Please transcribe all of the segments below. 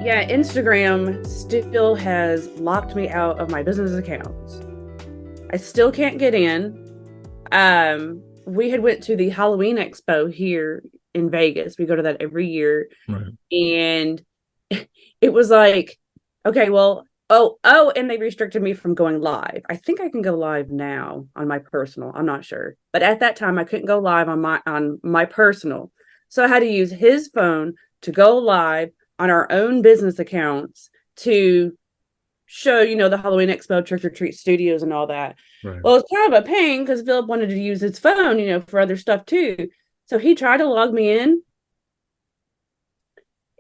Yeah, Instagram still has locked me out of my business accounts. I still can't get in. We had went to the Halloween Expo here in Vegas. We go to that every year, Right. and it was like, okay, well, and they restricted me from going live. I think I can go live now on my personal. I'm not sure, but at that time I couldn't go live on my personal, so I had to use his phone to go live on our own business accounts to show, the Halloween Expo Trick or Treat Studios and all that. Right. Well, it's kind of a pain because Philip wanted to use his phone, for other stuff too. So he tried to log me in.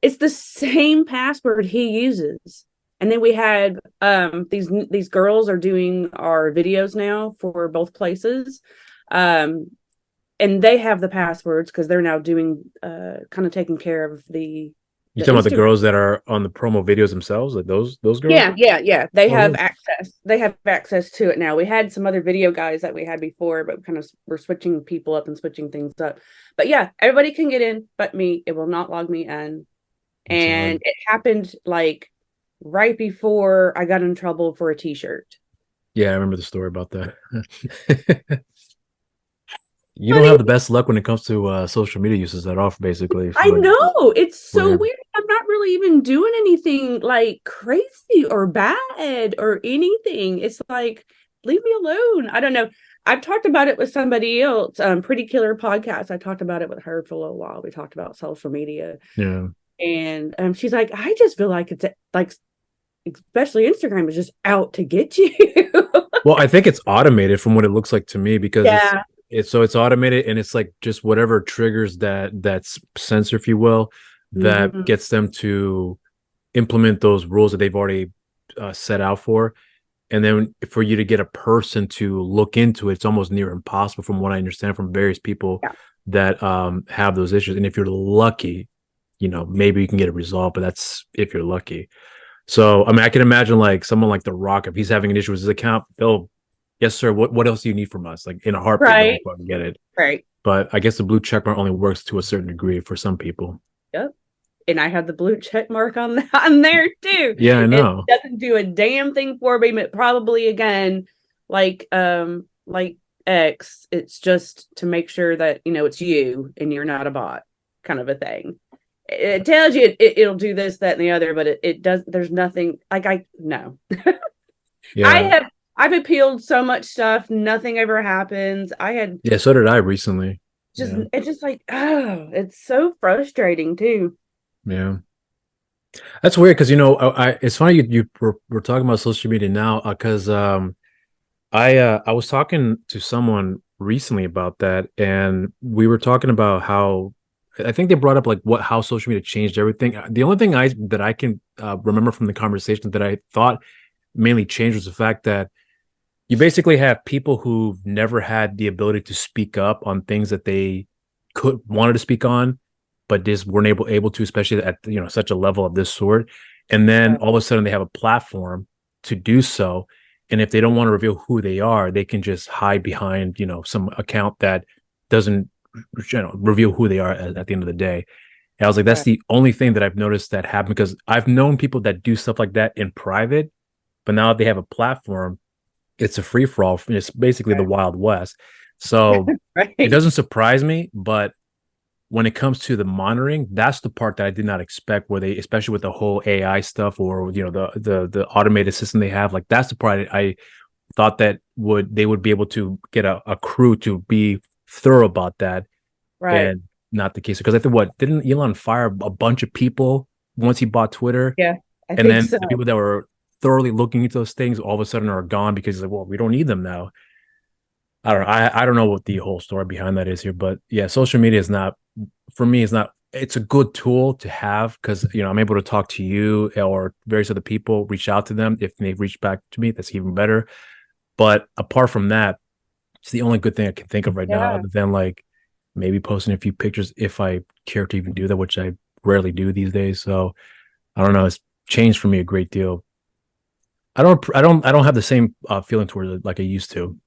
It's the same password he uses. And then we had these girls are doing our videos now for both places. Um and they have the passwords because they're now doing kind of taking care of You the talking about the Instagram. girls that are on the promo videos themselves, like those girls? Yeah. They Oh, have really? access. They have access to it now. We had some other video guys that we had before, but kind of we're switching people up and switching things up. But yeah, everybody can get in, but me. It will not log me in. That's And odd. it happened like right before I got in trouble for a t-shirt. Yeah, I remember the story about that. You don't Funny. have the best luck when it comes to social media uses at all, basically, I from like know. It's what I so hear. weird. I'm not really even doing anything like crazy or bad or anything. It's like, leave me alone. I don't know. I've talked about it with somebody else, Pretty Killer Podcast. I talked about it with her for a little while. We talked about social media. Yeah. And she's like, I just feel like it's like, especially Instagram is just out to get you. Well, I think it's automated from what it looks like to me because Yeah. it's automated and it's like just whatever triggers that's sensor, if you will, that Mhm. gets them to implement those rules that they've already set out for. And then for you to get a person to look into it, it's almost near impossible from what I understand from various people Yeah. that have those issues. And if you're lucky, maybe you can get it resolved, but that's if you're lucky. So, I mean, I can imagine like someone like The Rock, if he's having an issue with his account, they'll, yes, sir, what else do you need from us? Like in a heartbeat, they'll Right. fucking get it. Right. But I guess the blue check mark only works to a certain degree for some people. Yep. And I have the blue check mark on on there too. Yeah, I It know. doesn't do a damn thing for me, but probably again, like X, it's just to make sure that it's you and you're not a bot, kind of a thing. It tells you it'll do this, that, and the other, but it does. There's nothing like I no. I Yeah. have I've appealed so much stuff. Nothing ever happens. I had Yeah, so did I recently. just Yeah. it's just like, oh, it's so frustrating too. Yeah. That's weird because it's funny we're talking about social media now because I was talking to someone recently about that, and we were talking about how I think they brought up like what how social media changed everything. The only thing I can remember from the conversation that I thought mainly changed was the fact that you basically have people who've never had the ability to speak up on things that they could wanted to speak on, but just weren't able to, especially at such a level of this sort. And then Right. all of a sudden they have a platform to do so. And if they don't want to reveal who they are, they can just hide behind some account that doesn't reveal who they are at the end of the day. And I was like, that's Right. the only thing that I've noticed that happen because I've known people that do stuff like that in private, but now they have a platform, it's a free for all. It's basically the Right. Wild West. So it Right. doesn't surprise me, but when it comes to the monitoring, that's the part that I did not expect. Where they, especially with the whole AI stuff, or the automated system they have, like that's the part I thought that they would be able to get a crew to be thorough about that, Right. and not the case because I think what didn't Elon fire a bunch of people once he bought Twitter, Yeah, I and think then so. the people that were thoroughly looking into those things all of a sudden are gone because he's like, well, we don't need them now. I don't know. I don't know what the whole story behind that is here, but yeah, social media is not for me. It's not. It's a good tool to have because I'm able to talk to you or various other people, reach out to them if they reach back to me. That's even better. But apart from that, it's the only good thing I can think of right now, Yeah. other than like maybe posting a few pictures if I care to even do that, which I rarely do these days. So I don't know. It's changed for me a great deal. I don't have the same feeling towards it like I used to,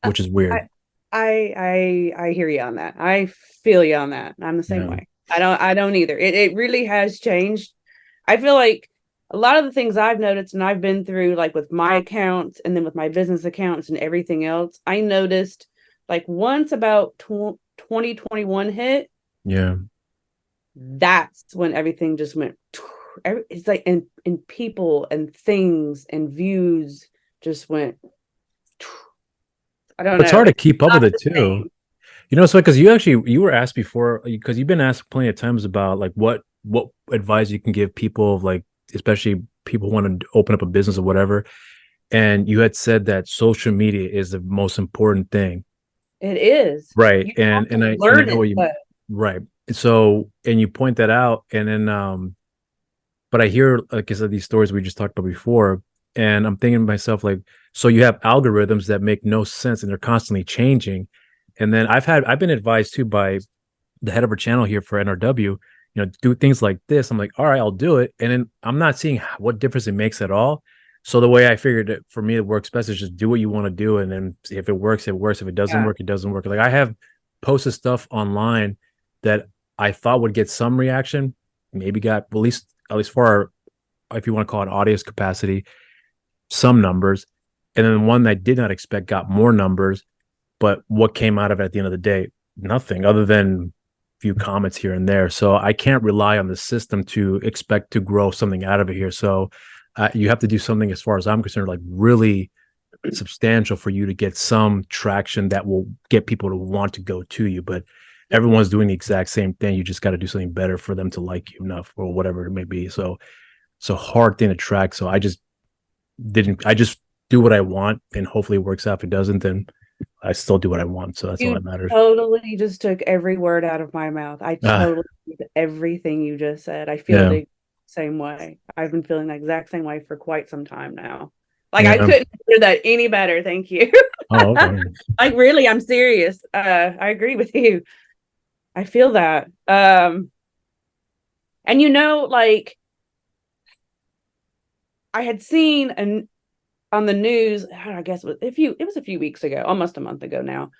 I which is weird. I I hear you on that. I feel you on that. I'm the same Yeah. way. I don't either. It really has changed. I feel like a lot of the things I've noticed and I've been through, like with my accounts and then with my business accounts and everything else, I noticed like once about 2021 hit, Yeah. that's when everything just went. It's like, and people and things and views just went. I don't It's know. hard to It's keep up not with it the too. same. You know, so because you were asked before, because you've been asked plenty of times about like what advice you can give people, like especially people who want to open up a business or whatever. And you had said that social media is the most important thing. It is. Right. You And have to and I learn know it, what you but right. So and you point that out, and then but I hear, like I said, these stories we just talked about before, and I'm thinking to myself, like, so you have algorithms that make no sense and they're constantly changing. And then I've been advised too by the head of our channel here for NRW, do things like this. I'm like, all right, I'll do it. And then I'm not seeing what difference it makes at all. So the way I figured it for me, it works best is just do what you want to do. And then see if it works, it works. If it doesn't yeah, work, it doesn't work. Like I have posted stuff online that I thought would get some reaction, maybe got at least for our, if you want to call it audience capacity, some numbers. And then one that I did not expect got more numbers. But what came out of it at the end of the day? Nothing other than few comments here and there. So I can't rely on the system to expect to grow something out of it here. So you have to do something, as far as I'm concerned, like really substantial for you to get some traction that will get people to want to go to you. But everyone's doing the exact same thing. You just got to do something better for them to like you enough, or whatever it may be. So it's a hard thing to track. So I just do what I want, and hopefully it works out. If it doesn't, then I still do what I want. So that's all that you matters. totally just took every word out of my mouth. I Ah, totally did everything you just said. I feel yeah. the same way. I've been feeling the exact same way for quite some time now. Like I Yeah. couldn't do that any better. Thank you. Oh, okay. Like really, I'm serious. I agree with you. I feel that. And like I had seen on the news, I guess it was a few weeks ago, almost a month ago now,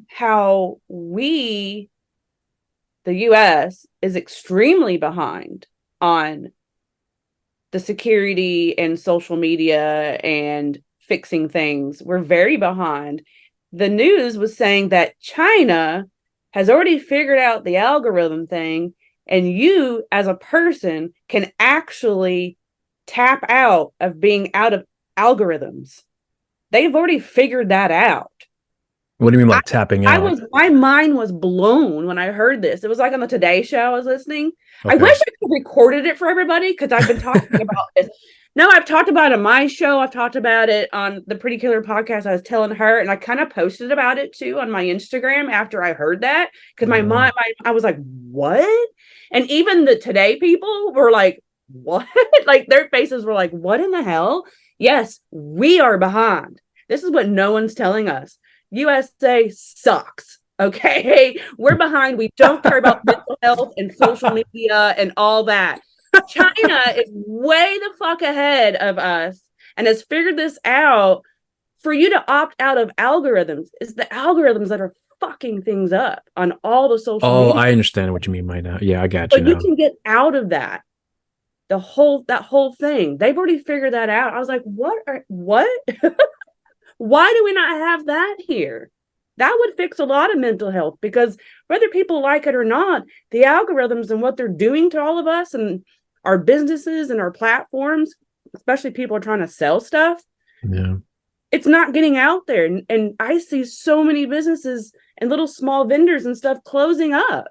how the US is extremely behind on the security and social media and fixing things. We're very behind. The news was saying that China has already figured out the algorithm thing, and you as a person can actually tap out of being out of algorithms. They've already figured that out. What do you mean I, like tapping I out? was my mind was blown when I heard this. It was like on the Today Show I was listening. I Okay. wish I could recorded it for everybody because I've been talking about this. No, I've talked about it on my show. I've talked about it on the Pretty Killer podcast. I was telling her, and I kind of posted about it too on my Instagram after I heard that because my Yeah. mind, I was like, what? And even the Today people were like, what? Like their faces were like, what in the hell? Yes, we are behind. This is what no one's telling us. USA sucks. Okay. We're behind. We don't care about mental health and social media and all that. China is way the fuck ahead of us and has figured this out. For you to opt out of algorithms, is the algorithms that are fucking things up on all the social Oh, media. I understand what you mean by now. Yeah, I got you But you now. can get out of that. That whole thing. They've already figured that out. I was like, what? Why do we not have that here? That would fix a lot of mental health because whether people like it or not, the algorithms and what they're doing to all of us and our businesses and our platforms, especially people are trying to sell stuff, Yeah. it's not getting out there. And I see so many businesses and little small vendors and stuff closing up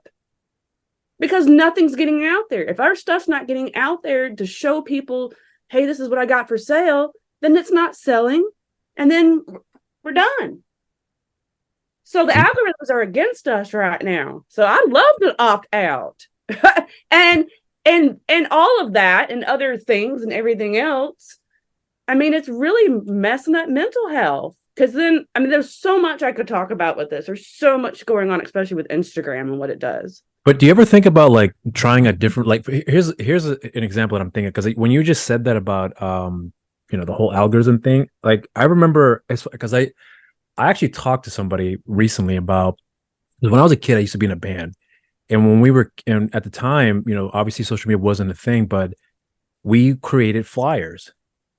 because nothing's getting out there. If our stuff's not getting out there to show people, hey, this is what I got for sale, then it's not selling. And then we're done. So the algorithms are against us right now. So I'd love to opt out. and and all of that and other things and everything else. I mean, it's really messing up mental health. Because then, I mean, there's so much I could talk about with this. There's so much going on, especially with Instagram and what it does. But do you ever think about like trying a different, like an example that I'm thinking, because when you just said that about the whole algorithm thing, like I remember because I actually talked to somebody recently about, when I was a kid, I used to be in a band, And when we were and at the time, obviously social media wasn't a thing, but we created flyers.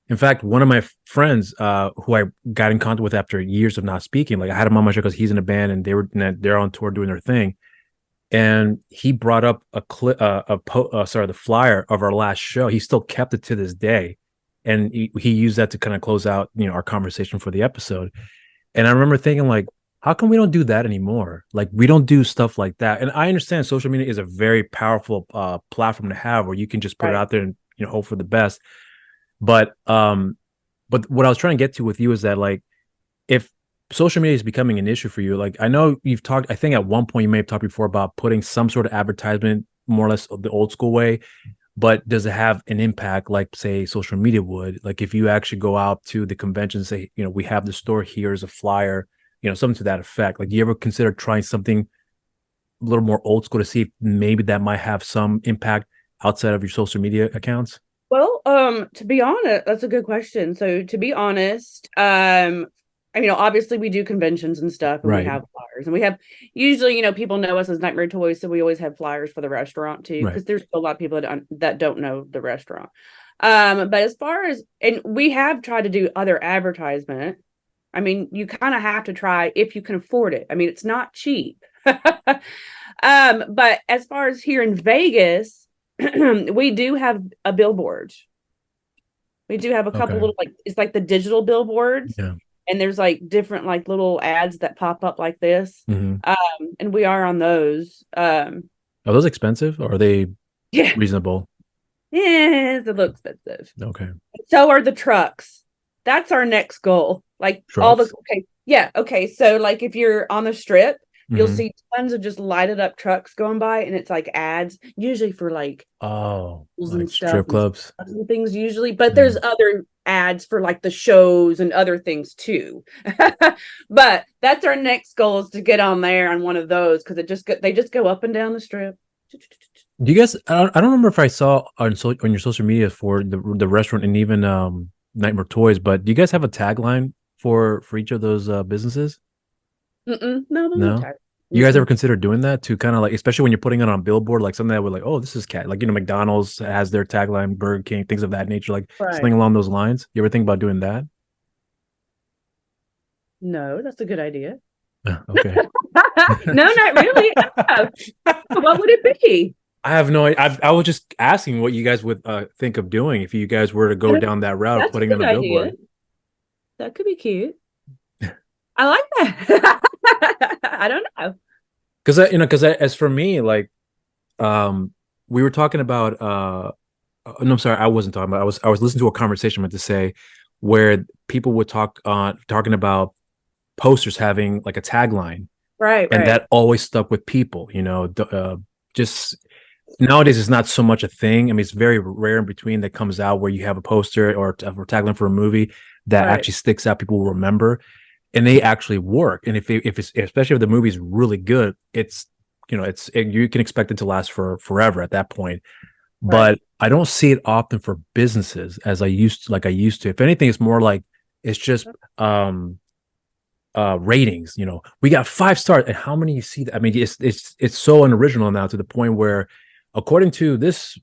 In fact, one of my friends, who I got in contact with after years of not speaking, like I had him on my show because he's in a band and they're on tour doing their thing, and he brought up the flyer of our last show. He still kept it to this day, and he used that to kind of close out, our conversation for the episode. And I remember thinking, like, how come we don't do that anymore? Like, we don't do stuff like that. And I understand social media is a very powerful platform to have, where you can just put it out there and hope for the best. But what I was trying to get to with you is that, like, if social media is becoming an issue for you, like, I know you've talked, I think at one point you may have talked before about putting some sort of advertisement more or less the old school way, but does it have an impact like, say, social media would? Like, if you actually go out to the convention and say, we have the store, here's a flyer, something to that effect. Like, do you ever consider trying something a little more old school to see if maybe that might have some impact outside of your social media accounts? Well, to be honest, that's a good question. So to be honest, obviously we do conventions and stuff, and we Right. have flyers, and we have usually, people know us as Nightmare Toys, so we always have flyers for the restaurant too, Right. because there's a lot of people that don't know the restaurant. But as far as, and we have tried to do other advertisement. I mean, you kind of have to try if you can afford it. I mean, it's not cheap. But as far as here in Vegas, we do have a billboard. We do have a couple Okay. little, like, it's like the digital billboards, Yeah. and there's like different like little ads that pop up like this. Mm-hmm. And we are on those. Are those expensive or are they Yeah, reasonable? yeah, it's a little expensive. Okay. So are the trucks. That's our next goal. Like all the Trucks. okay, yeah, okay. So like if you're on the strip, you'll Mm-hmm. see tons of just lighted up trucks going by, and it's like ads, usually for like Oh, schools like and stuff strip clubs. and things usually, but there's Mm. other ads for like the shows and other things too. But that's our next goal, is to get on there on one of those, because they just go up and down the strip. Do you guys? I don't remember if I saw on your social media for the restaurant and even Nightmare Toys, but do you guys have a tagline for each of those businesses? No, there's no No. tag. You guys ever Mm-mm. consider doing that to kind of like, especially when you're putting it on a billboard, like something that would like, oh, this is cat, like McDonald's has their tagline, Burger King, things of that nature, like Right. something along those lines. You ever think about doing that? No, that's a good idea. Okay. No, not really. No. What would it be? I have no. I was just asking what you guys would think of doing if you guys were to go down that route of That's a putting on good a idea. billboard. That could be cute. I like that. I don't know. Because as for me, like, um, we were talking about. No, I'm sorry, I wasn't talking about. I was listening to a conversation, I meant to say, where people would talking about posters having like a tagline, Right, and right, that always stuck with people. Just nowadays it's not so much a thing. I mean, it's very rare in between that comes out where you have a poster or tagline for a movie that right, actually sticks out, people will remember, and they actually work. And if it's especially if the movie's really good, you can expect it to last for forever at that point. right. But I don't see it often for businesses as I used to. If anything, it's more like it's just ratings. We got 5 stars, and how many you see that? I mean, it's so unoriginal now to the point where, according to this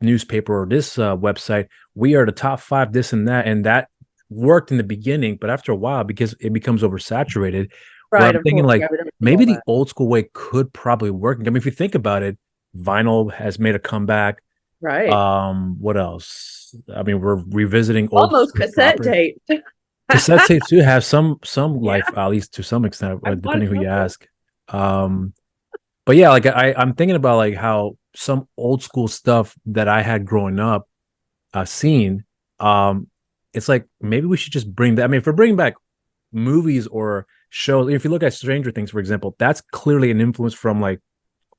newspaper or this website, we are the top 5 this and that worked in the beginning, but after a while, because it becomes oversaturated, where Right, I'm of thinking course. like Yeah, we don't do maybe all the that. old school way could probably work. I mean, if you think about it, vinyl has made a comeback. Right. What else? I mean, we're revisiting old Almost soap cassette operas. tape. Cassette tapes do have some Yeah, life, at least to some extent, I've got a depending who you couple. ask. Um, but yeah, like I'm thinking about like how some old school stuff that I had growing up, seen. Um, it's like maybe we should just bring that. I mean, if we're bringing back movies or shows, if you look at Stranger Things, for example, that's clearly an influence from like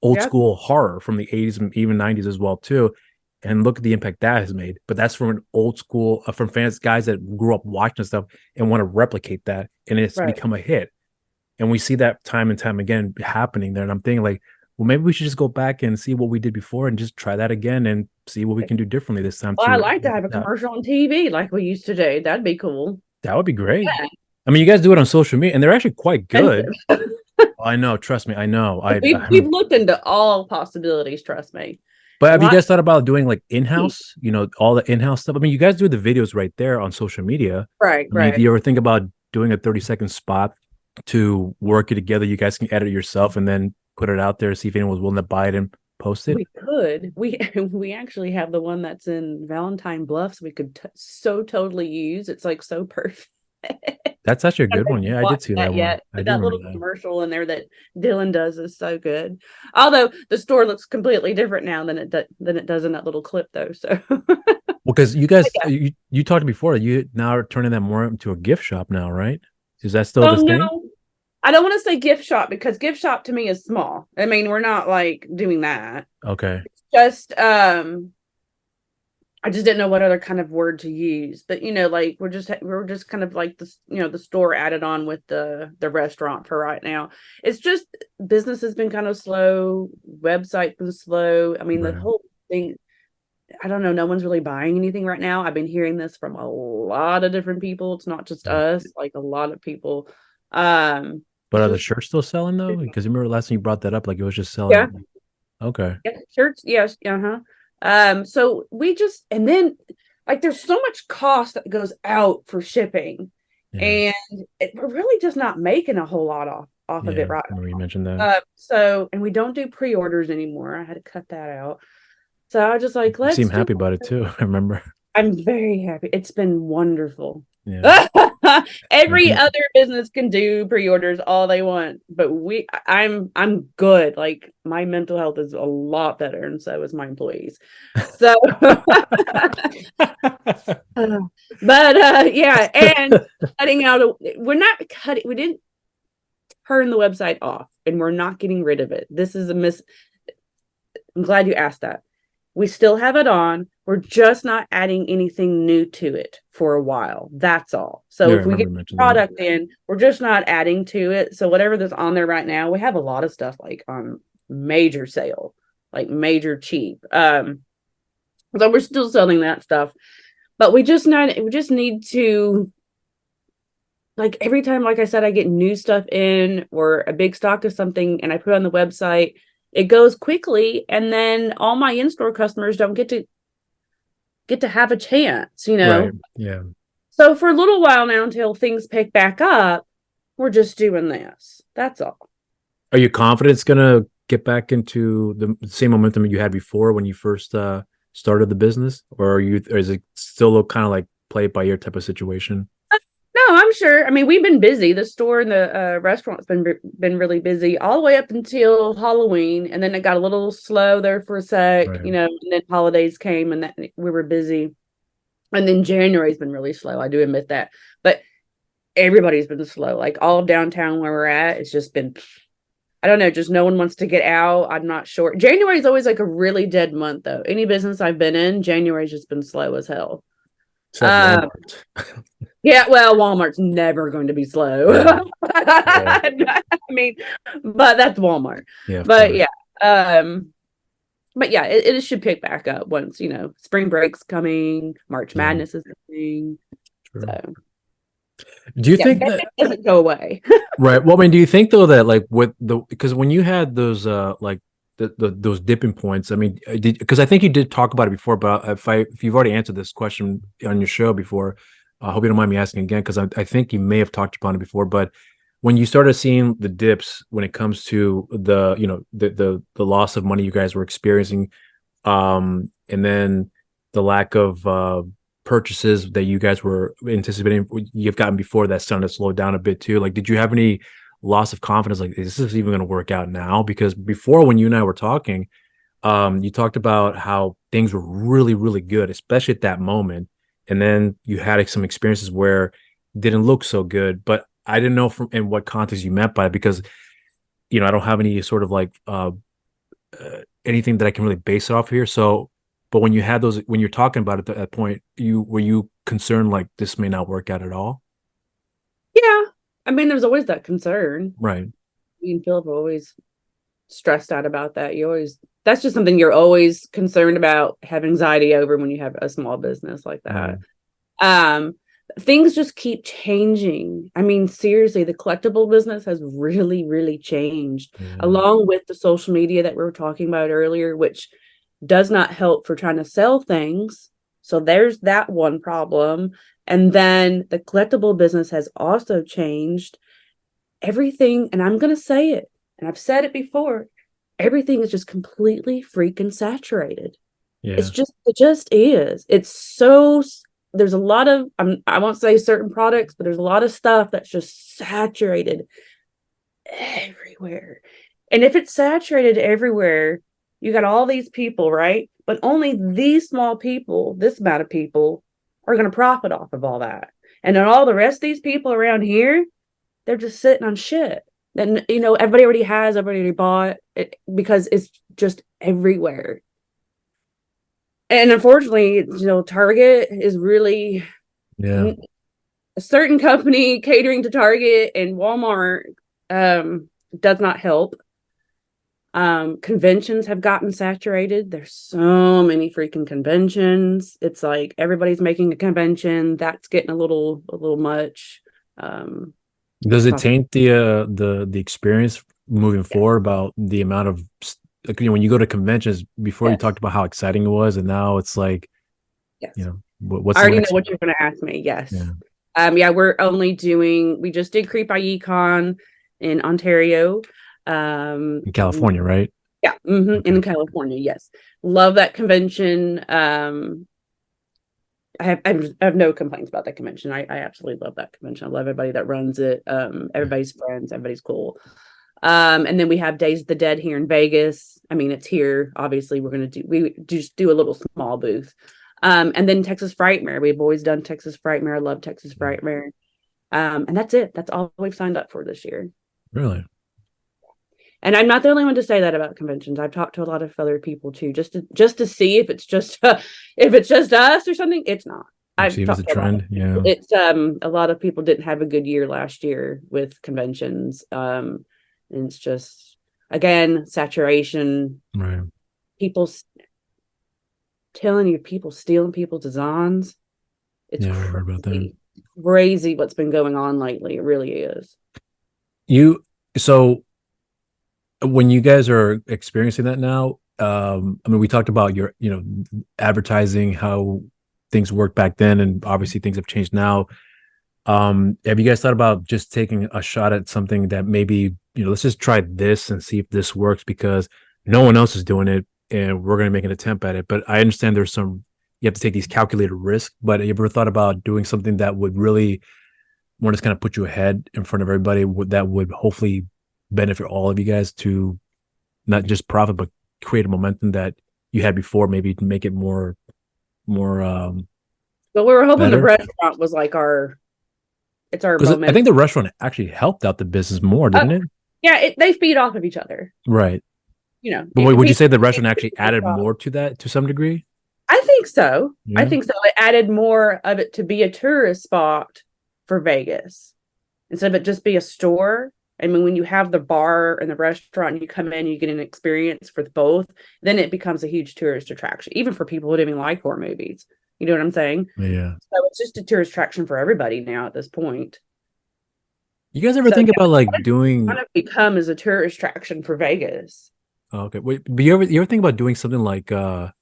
old Yep. school horror from the 80s and even 90s as well too. And look at the impact that has made. But that's from an old school, from fans, guys that grew up watching stuff and want to replicate that, and it's Right. become a hit. And we see that time and time again happening there. And I'm thinking like, well, maybe we should just go back and see what we did before and just try that again and see what we can do differently this time Well, I to like to make have it a out. commercial on TV like we used to do. That'd be cool. That would be great. Yeah. I mean, you guys do it on social media, and they're actually quite good. Expensive. I know. Trust me. I know. We've looked into all possibilities, trust me. But have you Lot guys thought about doing like in-house, all the in-house stuff? I mean, you guys do the videos right there on social media. right, I mean, if right. you ever think about doing a 30-second spot to work it together, you guys can edit yourself and then put it out there, see if anyone was willing to buy it and post it. We could. We actually have the one that's in Valentine Bluffs we could so totally use. It's like so perfect. That's actually a I good one. haven't Yeah, I did watched see that that one. yet, I but do that remember little that. commercial in there that Dylan does is so good. Although the store looks completely different now than it does in that little clip, though. So Well, because you guys, yeah. you talked before, you now are turning that more into a gift shop now, right? Is that still So the thing? no, I don't want to say gift shop because gift shop to me is small. I mean, we're not like doing that. Okay. Just I just didn't know what other kind of word to use. But like we're just kind of like this, the store added on with the restaurant for right now. It's just business has been kind of slow, website been slow. I mean, the Right. whole thing, I don't know, no one's really buying anything right now. I've been hearing this from a lot of different people. It's not just Yeah. us, like a lot of people. Um, But it's are the just shirts still selling though? Because remember last time you brought that up, like it was just yeah, selling. Okay. yeah, shirts, yes, uh-huh. So we just and then like there's so much cost that goes out for shipping, Yeah. and we're really just not making a whole lot off of it Yeah. right Remember you now. mentioned that. So and we don't do pre-orders anymore. I had to cut that out. So I was just like, You seem let's do. happy about it too. I remember. I'm very happy. It's been wonderful. Yeah. I Every can. other business can do pre-orders all they want, but I'm good. Like my mental health is a lot better, and so is my employees. So, but yeah, and cutting out. We're not cutting. We didn't turn the website off, and we're not getting rid of it. This is a miss. I'm glad you asked that. We still have it on. We're just not adding anything new to it for a while. That's all. So Yeah, I if we remember get you mentioned that. product in, we're just not adding to it. So whatever that's on there right now, we have a lot of stuff like on major sale, like major cheap. So we're still selling that stuff, but we just need to, like, every time, like I said, I get new stuff in or a big stock of something and I put it on the website, it goes quickly, and then all my in-store customers don't get to have a chance. Right. Yeah. So for a little while now until things pick back up, we're just doing this. That's all. Are you confident it's gonna get back into the same momentum you had before when you first started the business, or is it still kind of like play it by ear type of situation? No, I'm sure. I mean, we've been busy. The store and the restaurant's been really busy all the way up until Halloween, and then it got a little slow there for a sec, Right. and then holidays came, and that we were busy. And then January's been really slow. I do admit that, but everybody's been slow. Like all of downtown where we're at, it's just been. I don't know. Just no one wants to get out. I'm not sure. January is always like a really dead month, though. Any business I've been in, January's just been slow as hell. Except Um, Walmart. Yeah, well, Walmart's never going to be Yeah. slow. Yeah. I mean, but that's Walmart. Yeah. Of But course. yeah, but yeah, it should pick back up once spring break's coming, March Yeah. Madness is coming. True. So Do you yeah, think that that doesn't go away. right? Well, I mean, do you think though that like with the because when you had those like those dipping points, I mean, because I think you did talk about it before, but if you've already answered this question on your show before, I hope you don't mind me asking again because I think you may have talked upon it before, but when you started seeing the dips when it comes to the the loss of money you guys were experiencing, and then the lack of purchases that you guys were anticipating you've gotten before that started to slow down a bit too, like did you have any loss of confidence, like is this even going to work out now? Because before when you and I were talking, you talked about how things were really really good, especially at that moment, and then you had like, some experiences where it didn't look so good, but I didn't know from in what context you meant by it because I don't have any sort of like anything that I can really base it off here. So, but when you had those, when you're talking about it at that point, you were you concerned like this may not work out at all? Yeah, I mean, there's always that concern. Right. Me and Philip are always stressed out about that. That's just something you're always concerned about, have anxiety over when you have a small business like Right. that. Um, things just keep changing. I mean, seriously, the collectible business has really, really changed, Yeah. along with the social media that we were talking about earlier, which does not help for trying to sell things. So there's that one problem. And then the collectible business has also changed everything. And I'm going to say it, and I've said it before, everything is just completely freaking saturated. Yeah. It just is. It's so, there's a lot of, I won't say certain products, but there's a lot of stuff that's just saturated everywhere. And if it's saturated everywhere, you got all these people, right? But only these small people, this amount of people, are going to profit off of all that. And then all the rest of these people around here, they're just sitting on shit. And, everybody already has, everybody already bought it because it's just everywhere. And unfortunately, Target is really Yeah. a certain company catering to Target, and Walmart does not help. Conventions have gotten saturated. There's so many freaking conventions. It's like everybody's making a convention. That's getting a little much. Does it Cost, taint the experience moving yes, forward about the amount of like, when you go to conventions before you yes, talked about how exciting it was, and now it's like, yes. what's I the already know next? what you're going to ask me. Yes. Yeah, Yeah, we just did Creep by Econ in Ontario. Um, in California, right? yeah, Okay. in California. Yes. Love that convention. I have no complaints about that convention. I absolutely love that convention. I love everybody that runs it. Yeah. Everybody's friends, everybody's cool. And then we have Days of the Dead here in Vegas. I mean, it's here. Obviously, we just do a little small booth. And then Texas Frightmare. We've always done Texas Frightmare. I love Texas Frightmare. And that's it. That's all we've signed up for this year. Really? And I'm not the only one to say that about conventions. I've talked to a lot of other people too, just to see if it's just if it's just us or something. It's not. See I've if it's a talked to a lot of trend. people. Yeah. It's a lot of people didn't have a good year last year with conventions. And it's just, again, saturation. Right. People telling you, people stealing people's designs. It's Yeah, I heard about that. crazy what's been going on lately. It really is. You so when you guys are experiencing that now, I mean, we talked about your, advertising, how things worked back then, and obviously things have changed now. Have you guys thought about just taking a shot at something that maybe, let's just try this and see if this works, because no one else is doing it and we're going to make an attempt at it. But I understand you have to take these calculated risks, but have you ever thought about doing something that would really want to kind of put you ahead in front of everybody, that would hopefully benefit all of you guys to not just profit, but create a momentum that you had before, maybe to make it more But we were hoping the better? restaurant was like it's our Because I moment. think the restaurant actually helped out the business more, Oh, didn't it? yeah, they feed off of each other. Right. But If would you people, say the restaurant actually added more to that to some degree? I think so. I Yeah. think so. It added more of it to be a tourist spot for Vegas instead of it just be a store. I mean, when you have the bar and the restaurant and you come in, you get an experience for both, then it becomes a huge tourist attraction, even for people who don't even like horror movies. You know what I'm saying? Yeah. So it's just a tourist attraction for everybody now at this point. You guys ever So think yeah, about like it's doing? kind of become as a tourist attraction for Vegas. Oh, okay, wait, but you ever think about doing something like not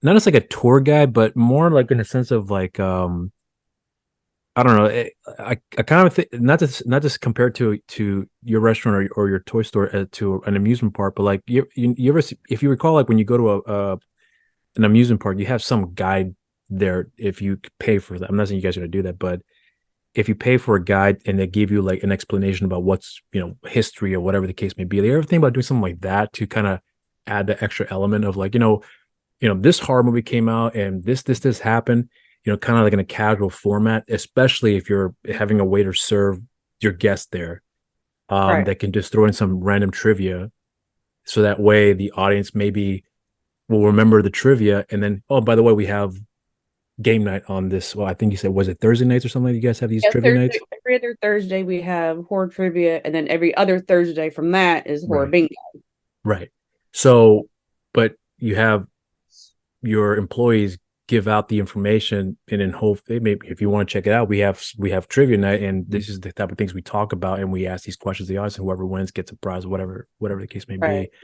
as like a tour guide, but more like in a sense of like I don't know. I kind of think not just compared to your restaurant or your toy store to an amusement park, but like you ever if you recall, like when you go to an amusement park, you have some guide there if you pay for that. I'm not saying you guys are gonna do that, but if you pay for a guide and they give you like an explanation about what's history or whatever the case may be, do you ever think about doing something like that to kind of add the extra element of like this horror movie came out and this happened, kind of like in a casual format, especially if you're having a waiter serve your guest there, Right. that can just throw in some random trivia, so that way the audience maybe will remember the trivia, and then, oh, by the way, we have game night on this. Well, I think you said, was it Thursday nights or something? You guys have these Yeah, trivia Thursday, nights, every other Thursday we have horror trivia, and then every other Thursday from that is horror right? bingo. Right. So, but you have your employees give out the information, and in hope maybe if you want to check it out, we have trivia night, and this is the type of things we talk about, and we ask these questions to the audience, and whoever wins gets a prize, whatever the case may Right. be.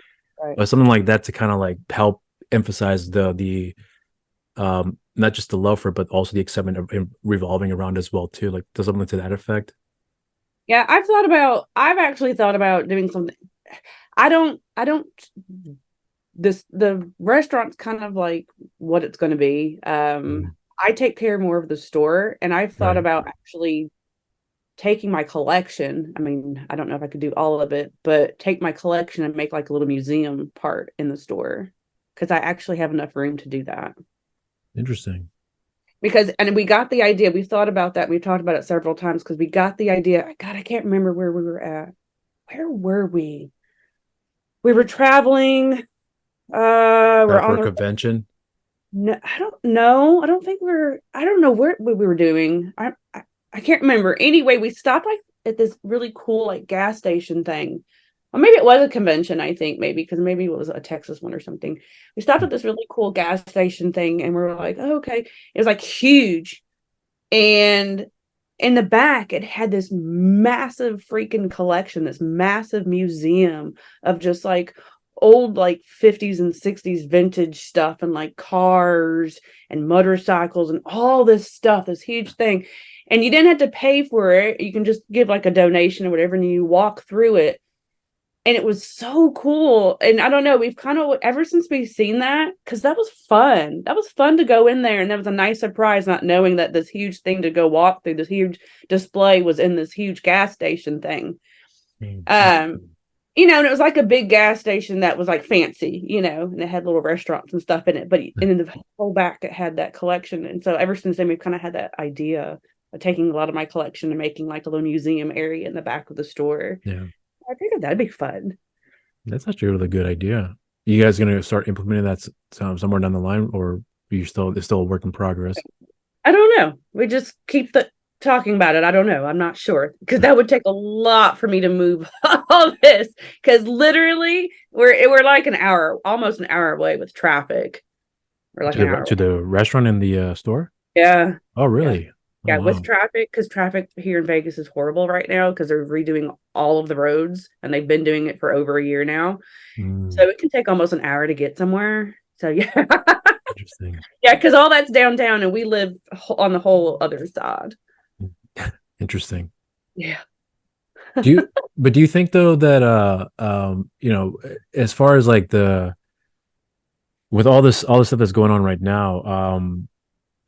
Right. But something like that to kind of like help emphasize the not just the love for it, but also the excitement of revolving around as well too. Like does something to that effect. Yeah, I've actually thought about doing something. I don't this the restaurant's kind of like what it's going to be. Mm. I take care more of the store, and I've thought Right. about actually taking my collection. I mean, I don't know if I could do all of it, but take my collection and make like a little museum part in the store because I actually have enough room to do that. Interesting. Because, and we got the idea, we've thought about that, we've talked about it several times because we got the idea. God, I can't remember where we were at. Where were we? We were traveling. We're For on a the convention. no, I don't know. I don't know what we were doing. I can't remember. Anyway, we stopped like at this really cool like gas station thing. Or maybe it was a convention, I think, maybe because maybe it was a Texas one or something. We stopped at this really cool gas station thing and we were like, oh, okay. It was like huge. And in the back, it had this massive freaking collection, this massive museum of just like old like 50s and 60s vintage stuff and like cars and motorcycles and all this stuff, this huge thing. And you didn't have to pay for it. You can just give like a donation or whatever, and you walk through it. And it was so cool. And I don't know, we've kind of ever since we've seen that, because that was fun. That was fun to go in there. And that was a nice surprise, not knowing that this huge thing to go walk through, this huge display was in this huge gas station thing. Mm. Um, and it was like a big gas station that was like fancy, and it had little restaurants and stuff in it. But in the whole back, it had that collection. And so ever since then, we've kind of had that idea of taking a lot of my collection and making like a little museum area in the back of the store. Yeah. I think that'd be fun. That's actually a really good idea. You guys gonna start implementing that somewhere down the line, or it's still a work in progress? I don't know. We just keep talking about it. I don't know. I'm not sure because that would take a lot for me to move all this. Because literally, we're like an hour, almost an hour away with traffic. We're like an hour To away. the restaurant in the store? Yeah, Oh, yeah, really? Oh, yeah. With wow. traffic, because traffic here in Vegas is horrible right now because they're redoing all of the roads and they've been doing it for over a year now. Mm, So it can take almost an hour to get somewhere. So yeah, interesting. yeah, because all that's downtown and we live on the whole other side. Interesting. Yeah. Do you, but do you think though that as far as like with all this stuff that's going on right now,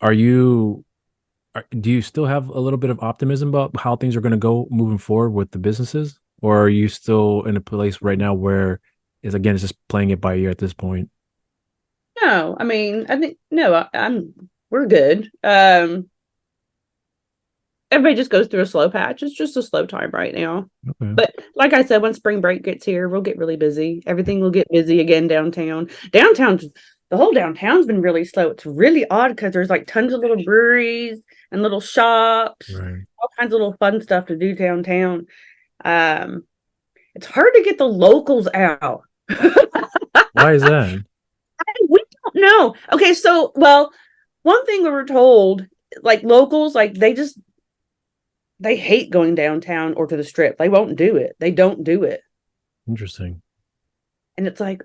are you do you still have a little bit of optimism about how things are going to go moving forward with the businesses, or are you still in a place right now where it's just playing it by ear at this point? No, I mean, I think no, we're good. Everybody just goes through a slow patch. It's just a slow time right now. Okay. But like I said, when spring break gets here, we'll get really busy. Everything will get busy again downtown. The whole downtown's been really slow. It's really odd because there's like tons of little breweries and little shops, Right. all kinds of little fun stuff to do downtown. Um, it's hard to get the locals out. Why is that? We don't know. Okay, so well, one thing we were told, like locals, like they hate going downtown or to the strip. They won't do it. They don't do it. Interesting. And it's like,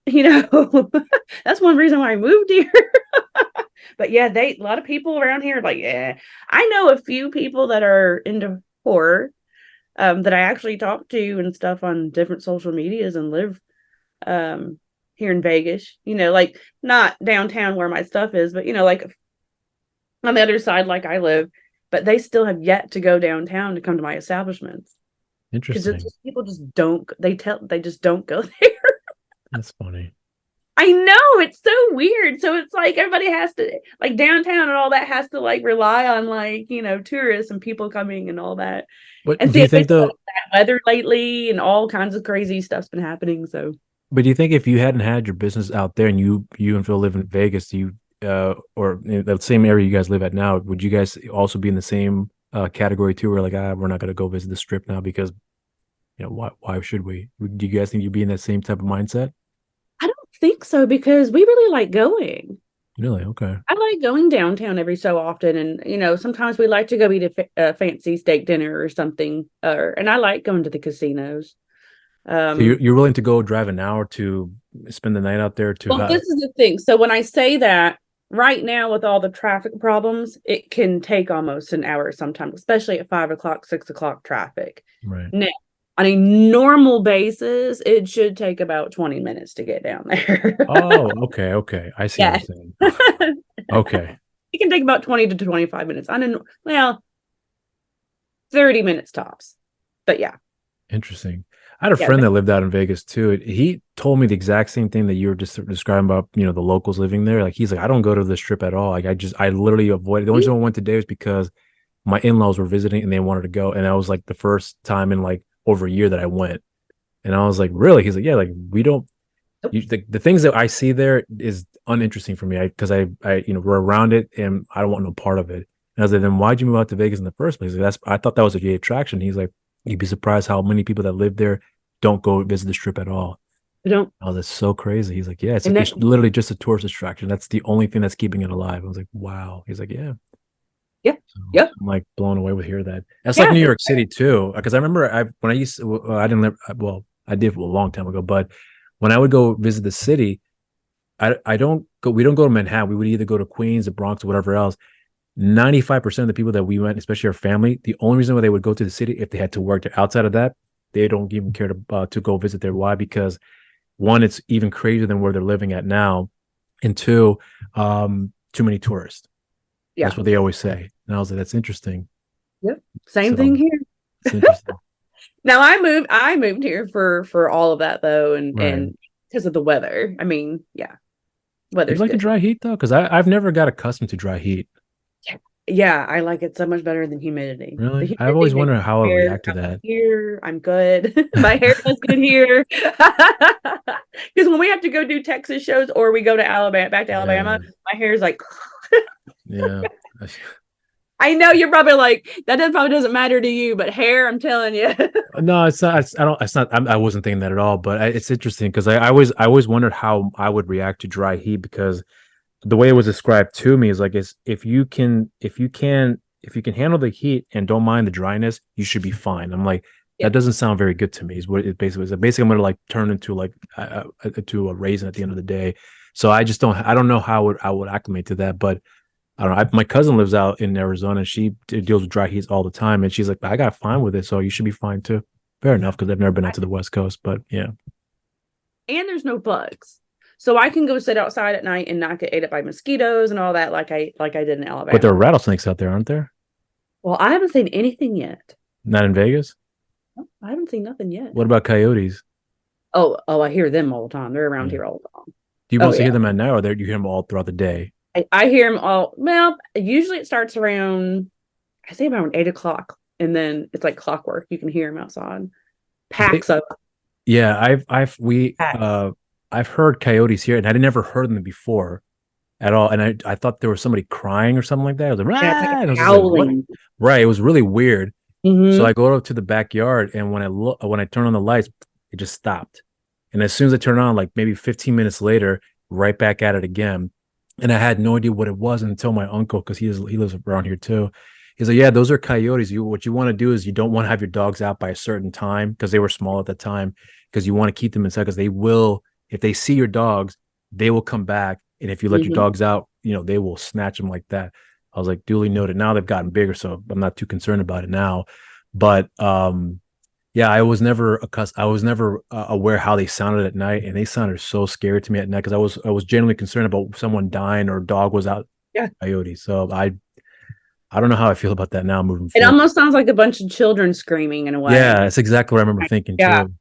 that's one reason why I moved here. But yeah, a lot of people around here are like, yeah. I know a few people that are into horror, that I actually talk to and stuff on different social medias and live here in Vegas, like not downtown where my stuff is, but like on the other side, like I live, but they still have yet to go downtown to come to my establishments because it's Interesting. just people just don't. They just don't go there. That's funny. I know it's so weird. So it's like everybody has to like downtown and all that has to like rely on like tourists and people coming and all that. But And do see, you it's been think though? bad weather lately and all kinds of crazy stuff's been happening. So But do you think if you hadn't had your business out there and you and Phil live in Vegas, or in the same area you guys live at now, would you guys also be in the same category too, where like we're not gonna go visit the strip now because why should we? Do you guys think you'd be in that same type of mindset? I don't think so because we really like going. Really? Okay. I like going downtown every so often, and sometimes we like to go eat a fancy steak dinner or something. And I like going to the casinos. So Um, you're willing to go drive an hour to spend the night out there to well, this is the thing. So when I say that, right now with all the traffic problems, it can take almost an hour sometimes, especially at 5 o'clock, 6 o'clock traffic. right. Now, on a normal basis, it should take about 20 minutes to get down there. Oh, okay, okay. I see what you're Yeah. saying. Okay. It can take about 20 to 25 minutes. Well, 30 minutes tops. But yeah. Interesting. I had a Yeah. friend that lived out in Vegas too. He told me the exact same thing that you were just describing about, the locals living there. Like he's like, I don't go to the strip at all. Like I literally avoided. The only reason I went today was because my in-laws were visiting and they wanted to go. And that was like the first time in like over a year that I went. And I was like, really? He's like, yeah, like we don't, the things that I see there is uninteresting for me. Because we're around it and I don't want no part of it. And I was like, then why'd you move out to Vegas in the first place? Like, I thought that was a gay attraction. He's like, you'd be surprised how many people that live there don't go visit the strip at all. I don't. Oh, that's so crazy. He's like, yeah, And that, it's literally just a tourist attraction. That's the only thing that's keeping it alive. I was like, wow. He's like, yeah. yeah. So Yep. I'm like blown away with hear that. That's like Yeah. New York City too, because I remember when I used to, I didn't live, well, I did a long time ago, but when I would go visit the city, I don't go, we don't go to Manhattan. We would either go to Queens, the Bronx, or whatever else. 95% of the people that we went, especially our family, the only reason why they would go to the city if they had to work there. Outside of that, they don't even care to go visit there. Why? Because one, it's even crazier than where they're living at now, and two, too many tourists. Yeah. That's what they always say. And I was like, that's interesting. Yep. Same So thing here. it's interesting. Now I moved here for all of that though, and Right. because of the weather. I mean, yeah, Do you weather's like the good. dry heat though? Because I've never got accustomed to dry heat. Yeah, I like it so much better than humidity. The Really? I've humidity always makes wondered my how I hair react to that. here. I'm good. My hair does good here. Because when we have to go do Texas shows or we go to Alabama, back to Alabama, Yeah. my hair is like. Yeah. I know you're probably like probably doesn't matter to you, but hair, I'm telling you. No, it's not. I don't. It's not. I wasn't thinking that at all. But it's interesting because I always wondered how I would react to dry heat because the way it was described to me is like is if you can handle the heat and don't mind the dryness, you should be fine. I'm like Yeah. that doesn't sound very good to me. Is what it basically is. Basically, I'm gonna like turn into like to a raisin at the end of the day. So I don't know how I would acclimate to that, but I don't know. My cousin lives out in Arizona and she deals with dry heat all the time. And she's like, I got fine with it. So you should be fine too. Fair enough. Cause I've never been out to the West Coast, but yeah. And there's no bugs. So I can go sit outside at night and not get ate up by mosquitoes and all that like I did in But there Alabama. are rattlesnakes out there, aren't there? Well, I haven't seen anything yet. Not in Vegas. I haven't seen nothing yet. What about coyotes? Oh, I hear them all the time. They're around Yeah. here all the time. Do you Oh mostly yeah. hear them at night or do you hear them all throughout the day? I hear them all. Well, usually it starts around, I say around 8 o'clock, and then it's like clockwork. You can hear them outside. They, Packs of yeah, packs. I've heard coyotes here and I'd never heard them before at all. And I thought there was somebody crying or something like that. I was like, Yeah, it's like "Rah!" And I a was just like, what? howling. Right. It was really weird. So Mm-hmm. I go up to the backyard, and when I turn on the lights, it just stopped. And as soon as I turn on, like maybe 15 minutes later, right back at it again. And I had no idea what it was until my uncle, because he lives around here too. He's like, yeah, those are coyotes. What you want to do is you don't want to have your dogs out by a certain time because they were small at the time, because you want to keep them inside because they will, if they see your dogs, they will come back. And if you let your Mm-hmm. dogs out, they will snatch them like that. I was like, duly noted. Now they've gotten bigger, so I'm not too concerned about it now. But yeah, I was never aware how they sounded at night, and they sounded so scary to me at night because I was genuinely concerned about someone dying or a dog was out Yeah. coyote. So I don't know how I feel about that now moving It forward. almost sounds like a bunch of children screaming in a Yeah, way. that's exactly what I remember thinking Yeah. too.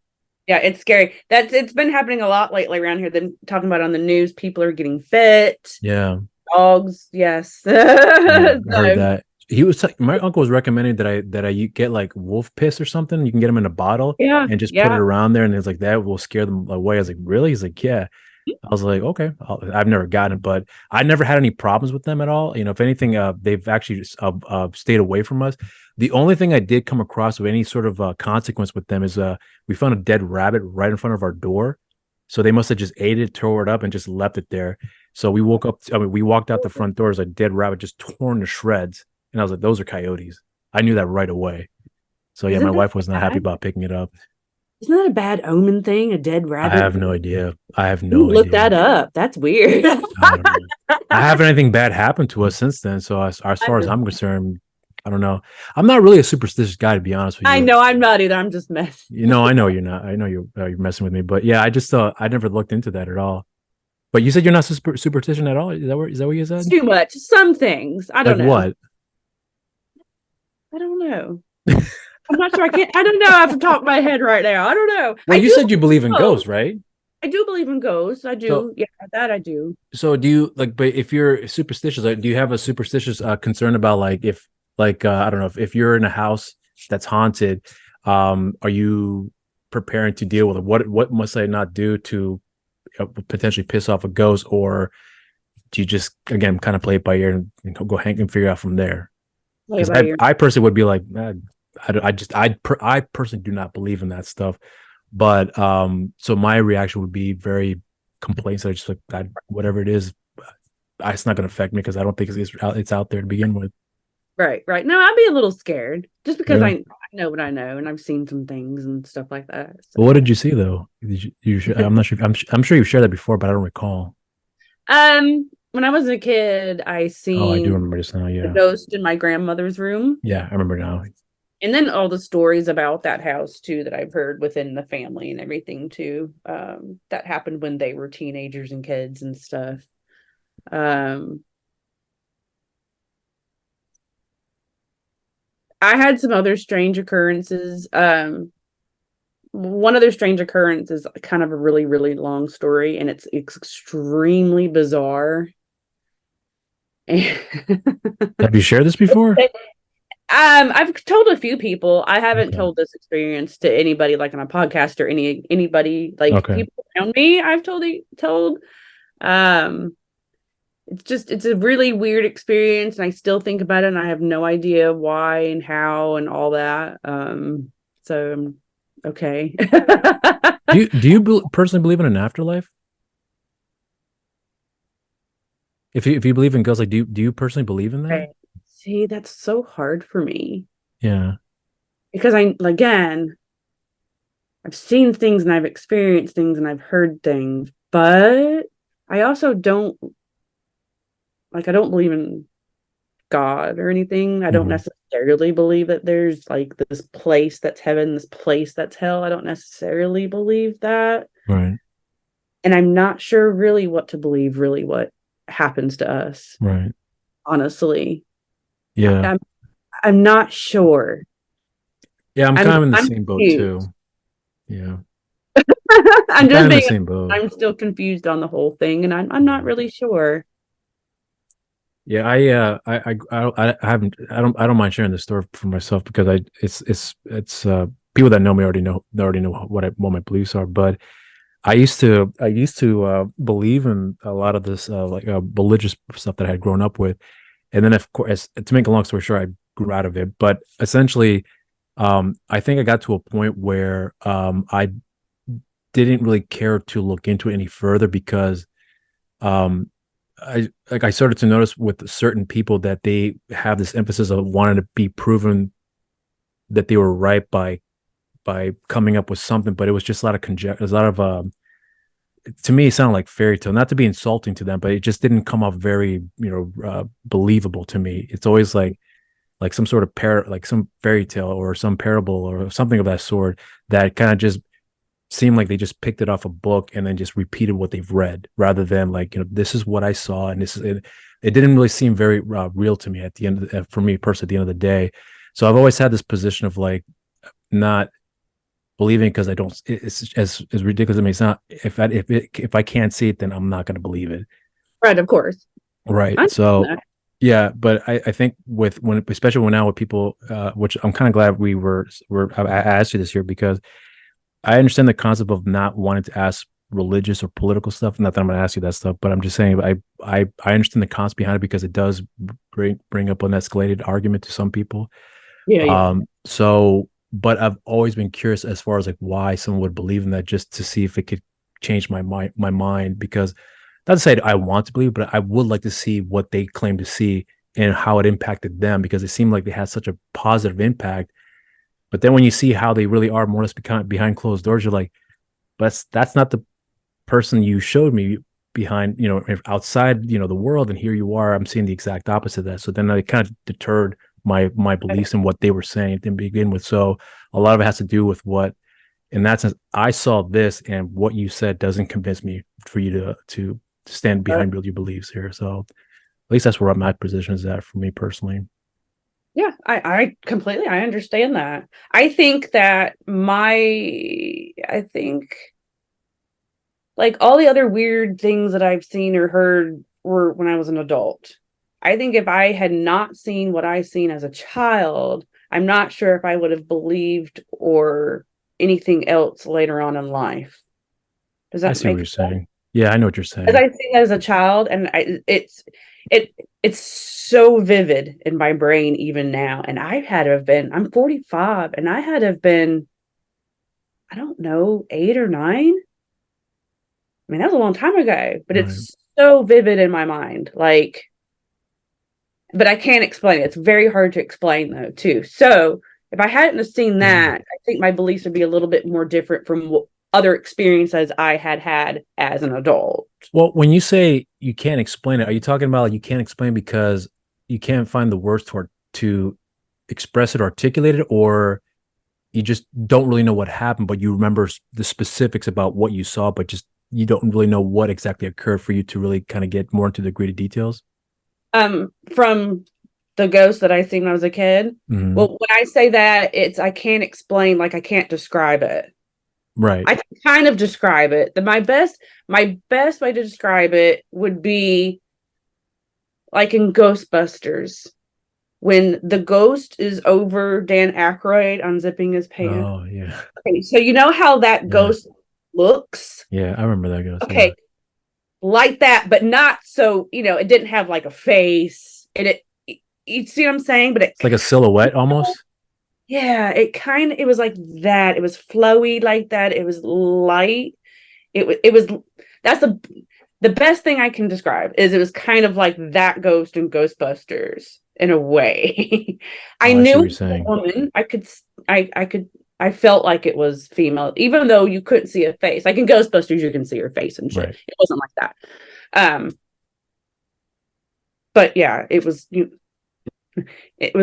Yeah, it's scary. It's been happening a lot lately around here. Then talking about on the news, people are getting bit. Yeah, Dogs, yes. yeah, I heard So, that. My uncle was recommending that I get like wolf piss or something. You can get them in a bottle yeah, and just put it yeah. around there, and it's like that will scare them away. I was like, really? He's like, yeah. I was like, okay, I've never gotten it, but I never had any problems with them at all. If anything, they've actually stayed away from us. The only thing I did come across with any sort of consequence with them is we found a dead rabbit right in front of our door. So they must have just ate it, tore it up, and just left it there. So we woke up. I mean, we walked out the front doors, a dead rabbit just torn to shreds, and I was like, "Those are coyotes." I knew that right away. So yeah, my Isn't that wife was not happy bad? about picking it up. Isn't that a bad omen thing? A dead I rabbit? have no idea. I have Ooh, no look idea. that up. That's weird. I don't know. I haven't anything bad happen to us since then. So as I far as just, I'm concerned, I don't know. I'm not really a superstitious guy, to be honest with I you. know I'm not either. I'm just messing. You know, I know you're not. I know you're messing with me, but yeah, I just I never looked into that at all. But you said you're not superstition at all. Is that what you It's said? too much. Some things. I Like don't know. what? I don't know. I'm not sure. I can't. I don't know off the top of my head right now. I don't know. Well, you said you believe in ghosts, right? I do believe in ghosts. I So do. Yeah, that I do. so do you like? But if you're superstitious, like, do you have a superstitious concern about like if like I don't know if you're in a house that's haunted, are you preparing to deal with it? What must I not do to potentially piss off a ghost, or do you just again kind of play it by ear and go hang and figure out from there? Play it Because by ear. I personally would be like, I personally do not believe in that stuff. But so my reaction would be very complacent. I just like that whatever it is, it's not going to affect me because I don't think it's out there to begin with. Right, right. No, I'd be a little scared just because Really? I know what I know and I've seen some things and stuff like that. But what So, did you see though? I'm not sure. I'm sure you've shared that before, but I don't recall. when I was a kid, I Oh, I do seen remember this now. the Yeah, ghost in my grandmother's room. yeah, I remember now. And then all the stories about that house too that I've heard within the family and everything too. That happened when they were teenagers and kids and stuff. Um, I had some other strange occurrences. One other strange occurrence is kind of a really, really long story, and it's extremely bizarre. Have you shared this before? I've told a few people. I haven't Okay. told this experience to anybody like on a podcast or anybody like Okay. people around me. I've told. Um, it's a really weird experience, and I still think about it, and I have no idea why and how and all that. So okay. Do you personally believe in an afterlife? If you believe in ghosts, like do you personally believe in that? Right. See, that's so hard for me Yeah. because I've seen things and I've experienced things and I've heard things, but I also don't I don't believe in God or anything. I don't Hmm. necessarily believe that there's like this place that's heaven, this place that's hell. I don't necessarily believe that. Right. And I'm not sure really what to believe, really what happens to us, Right. honestly. I, Yeah. I'm not sure. Yeah. I'm kind of in the I'm same boat confused. too. Yeah. I'm I'm kind just of in the being same boat. I'm still confused on the whole thing and I'm not Yeah. really sure. Yeah. I haven't I don't mind sharing the story for myself because it's people that know me already know what my beliefs are. But I used to believe in a lot of this like religious stuff that I had grown up with, and then of course to make a long story short, I grew out of it. But essentially, I think I got to a point where I didn't really care to look into it any further because um, I started to notice with certain people that they have this emphasis of wanting to be proven that they were right by coming up with something, but it was just a lot of conjecture, a lot of to me it sounded like fairy tale, not to be insulting to them, but it just didn't come off very believable to me. It's always like some sort of like some fairy tale or some parable or something of that sort that kind of just seemed like they just picked it off a book and then just repeated what they've read rather than like this is what I saw and this is it. It didn't really seem very real to me at the end for me personally at the end of the day. So I've always had this position of like not believing because I don't. It's as ridiculous as it may sound. If I can't see it, then I'm not going to believe it. Right, of course. Right. I So understand yeah, but I think with when especially when now with people, which I'm kind of glad I asked you this here because I understand the concept of not wanting to ask religious or political stuff. Not that I'm going to ask you that stuff, but I'm just saying I understand the concept behind it because it does bring up an escalated argument to some people. yeah, yeah. So, but I've always been curious as far as like why someone would believe in that just to see if it could change my mind because not to say I want to believe, but I would like to see what they claim to see and how it impacted them because it seemed like they had such a positive impact. But then when you see how they really are more or less behind closed doors, you're like, but that's not the person you showed me behind, outside, the world. And here you are, I'm seeing the exact opposite of that. So then I kind of deterred my beliefs in what they were saying to begin with. So a lot of it has to do with what, in that sense, I saw this and what you said doesn't convince me for you to stand behind your beliefs here. So at least that's where my position is at for me personally. Yeah, I completely I understand that. I think that I think like all the other weird things that I've seen or heard were when I was an adult. I think if I had not seen what I seen as a child, I'm not sure if I would have believed or anything else later on in life. Does I that see what make you're sense? saying. Yeah, I know what you're As saying. I seen as a child, and it's so vivid in my brain even now. And I had to have been, I'm 45, and I had to have been, I don't know, 8 or 9. I mean, that was a long time ago, but Right. it's so vivid in my mind. Like, but I can't explain it. It's very hard to explain though, too. So if I hadn't have seen Mhm. that, I think my beliefs would be a little bit more different from what other experiences I had as an adult. Well, when you say you can't explain it, are you talking about like you can't explain because you can't find the words to express it, articulate it, or you just don't really know what happened, but you remember the specifics about what you saw, but just you don't really know what exactly occurred for you to really kind of get more into the gritty details? From the ghost that I seen when I was a kid. Hmm. Well, when I say that, it's I can't explain, like I can't describe it. Right. I can kind of describe it. My best way to describe it would be like in Ghostbusters when the ghost is over Dan Aykroyd unzipping his pants. Oh yeah. Okay, so you know how that Yeah. ghost looks? Yeah. I remember that ghost. Yeah. Okay, like that, but not so, it didn't have like a face. And you see what I'm saying? But it, It's like a silhouette almost. yeah, it was like that. It was flowy like that. It was light. It was that's the best thing I can describe is it was kind of like that ghost in Ghostbusters in a way. I Oh, I see knew what it you're was a saying. woman. I felt like it was female, even though you couldn't see a face. Like in Ghostbusters, you can see her face and shit. Right. It wasn't like that. Um, but yeah, it was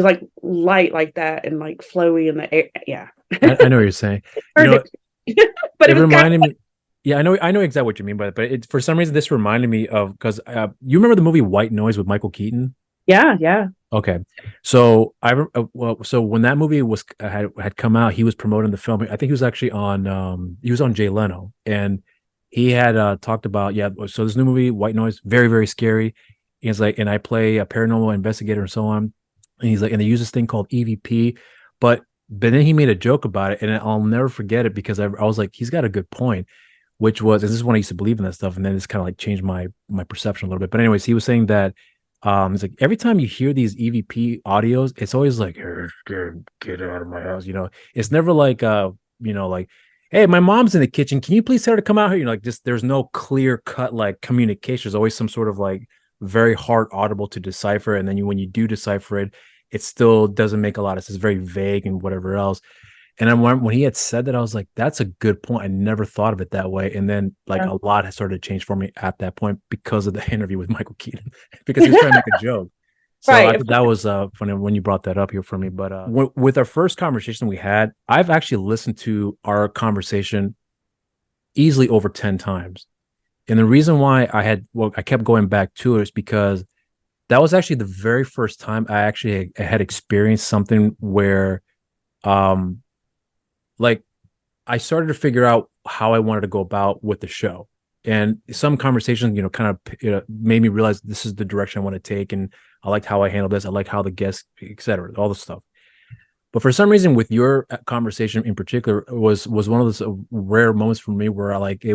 like light like that and like flowy in the air. Yeah. I know what you're saying. You Heard know, it. But it it was kind reminded me. Yeah, I know exactly what you mean by it, but for some reason this reminded me of because you remember the movie White Noise with Michael Keaton? yeah, yeah. Okay, so so when that movie was had come out, he was promoting the film. I think he was actually on he was on Jay Leno, and he had talked about, yeah. So this new movie White Noise, very very scary. He's like, and I play a paranormal investigator and so on. And he's like, and they use this thing called EVP, but then he made a joke about it, and I'll never forget it because I was like, he's got a good point, which was, and this is when I used to believe in that stuff, and then it's kind of like changed my perception a little bit. But anyways, he was saying that it's like every time you hear these EVP audios, it's always like, get out of my house. It's never like like, hey, my mom's in the kitchen. Can you please tell her to come out here? Like just there's no clear cut like communication. There's always some sort of like very hard audible to decipher. And then when you do decipher it, it still doesn't make a lot of sense. It's very vague and whatever else. And then when he had said that, I was like, that's a good point. I never thought of it that way. And then like Yeah. a lot has started to change for me at that point because of the interview with Michael Keaton, because he was trying to make a joke. So I Right. thought that was funny when you brought that up here for me. But with our first conversation we had, I've actually listened to our conversation easily over 10 times. And the reason why I kept going back to it is because that was actually the very first time I actually had experienced something where um like I started to figure out how I wanted to go about with the show. And some conversations, kind of made me realize this is the direction I want to take. And I liked how I handled this. I like how the guests, etc., all the stuff. But for some reason, with your conversation in particular, was one of those rare moments for me where I like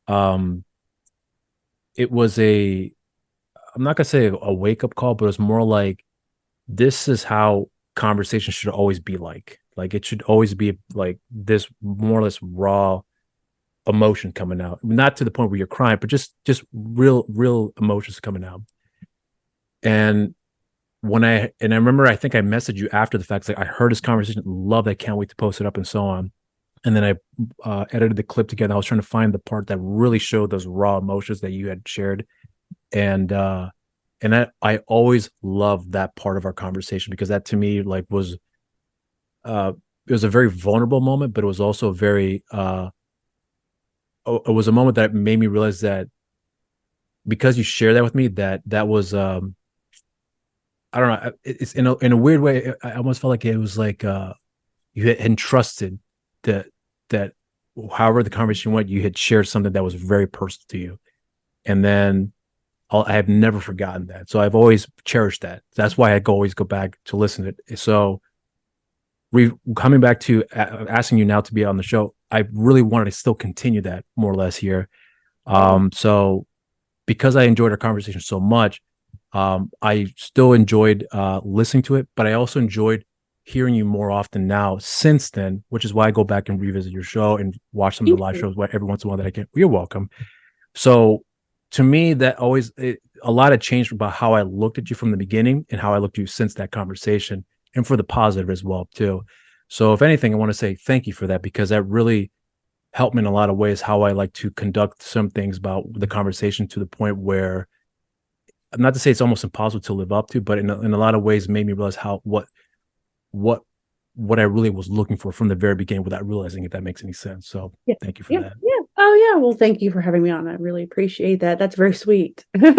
um, it was a I'm not gonna say a wake up call, but it's more like this is how conversation should always be like. Like it should always be like this more or less raw, emotion coming out, not to the point where you're crying, but just real emotions coming out. And I remember, I think I messaged you after the fact, like, I heard this conversation, love that, can't wait to post it up and so on. And then I edited the clip together. I was trying to find the part that really showed those raw emotions that you had shared. And I always loved that part of our conversation, because that to me, like, was it was a very vulnerable moment, but it was also a very it was a moment that made me realize that, because you shared that with me, that was I don't know, it's in a weird way, I almost felt like it was like you had entrusted that however the conversation went, you had shared something that was very personal to you. And then I have never forgotten that. So I've always cherished that. That's why I always go back to listen to it. So coming back to asking you now to be on the show, I really wanted to still continue that more or less here. So because I enjoyed our conversation so much, I still enjoyed listening to it, but I also enjoyed hearing you more often now since then, which is why I go back and revisit your show and watch some of the live shows every once in a while that I can. You're welcome. So to me, that always, a lot of changed about how I looked at you from the beginning and how I looked at you since that conversation, and for the positive as well too. So if anything, I want to say thank you for that, because that really helped me in a lot of ways, how I like to conduct some things about the conversation, to the point where, not to say it's almost impossible to live up to, but in a lot of ways made me realize what I really was looking for from the very beginning, without realizing, if that makes any sense. So thank you for that. Yeah. Oh yeah. Well, thank you for having me on. I really appreciate that. That's very sweet. You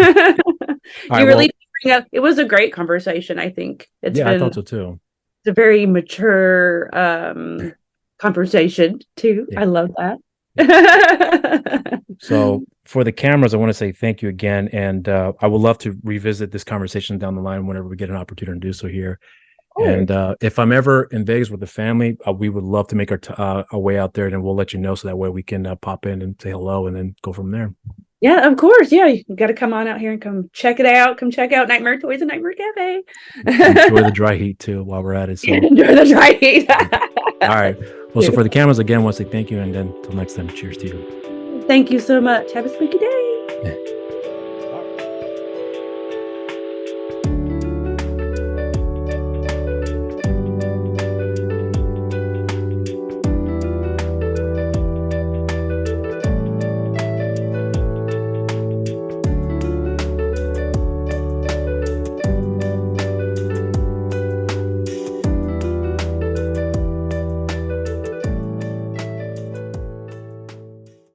really bring up, it was a great conversation. I think I thought so too. It's a very mature conversation too. I love that. So for the cameras, I want to say thank you again, and I would love to revisit this conversation down the line whenever we get an opportunity to do so here. And if I'm ever in Vegas with the family, we would love to make our way out there, and we'll let you know, so that way we can pop in and say hello, and then go from there. Yeah, of course. Yeah, you got to come on out here and come check it out. Come check out Nightmare Toys and Nightmare Cafe. Enjoy the dry heat too while we're at it. So. Enjoy the dry heat. All right. Well, so for the cameras, again, I want to say thank you, and then until next time, cheers to you. Thank you so much. Have a spooky day.